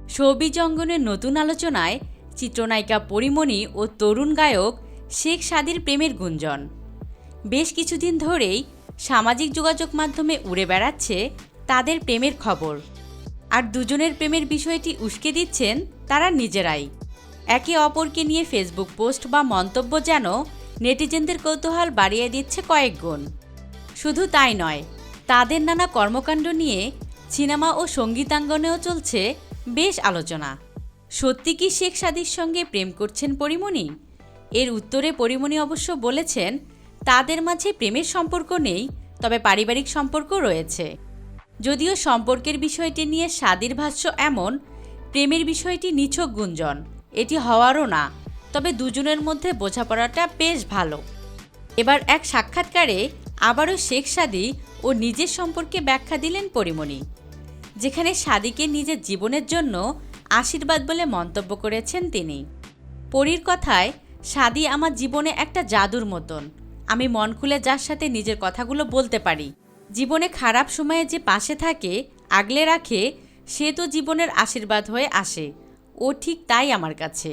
Showbiz অঙ্গনের নতুন আলোচনায় চিত্রনায়িকা পরীমণি ও তরুণ গায়ক শেখ সাদীর প্রেমের গুঞ্জন। বেশ কিছুদিন ধরেই সামাজিক যোগাযোগ মাধ্যমে উড়ে বেড়াচ্ছে তাদের প্রেমের খবর। আর দুজনের প্রেমের বিষয়টি উস্কে দিচ্ছেন তারা নিজেরাই। একে অপরকে নিয়ে ফেসবুক পোস্ট বা মন্তব্য যেন নেটিজেনদের কৌতূহল বাড়িয়ে দিচ্ছে কয়েক গুণ। শুধু তাই নয়, তাদের নানা কর্মকাণ্ড নিয়ে সিনেমা ও সঙ্গীতাঙ্গনেও চলছে বেশ আলোচনা। সত্যি কি শেখ সাদীর সঙ্গে প্রেম করছেন পরীমণি? এর উত্তরে পরীমণি অবশ্য বলেছেন তাদের মাঝে প্রেমের সম্পর্ক নেই, তবে পারিবারিক সম্পর্ক রয়েছে। যদিও সম্পর্কের বিষয়টি নিয়ে সাদীর ভাষ্য এমন, প্রেমের বিষয়টি নিছক গুঞ্জন, এটি হওয়ারও না, তবে দুজনের মধ্যে বোঝাপড়াটা বেশ ভালো। এবার এক সাক্ষাৎকারে আবারও শেখ সাদী ও নিজের সম্পর্কে ব্যাখ্যা দিলেন পরীমণি, যেখানে সাদীকে নিজের জীবনের জন্য আশীর্বাদ বলে মন্তব্য করেছেন তিনি। পরীর কথায়, সাদী আমার জীবনে একটা জাদুর মতন। আমি মন খুলে যার সাথে নিজের কথাগুলো বলতে পারি, জীবনে খারাপ সময়ে যে পাশে থাকে, আগলে রাখে, সে তো জীবনের আশীর্বাদ হয়ে আসে। ও ঠিক তাই আমার কাছে।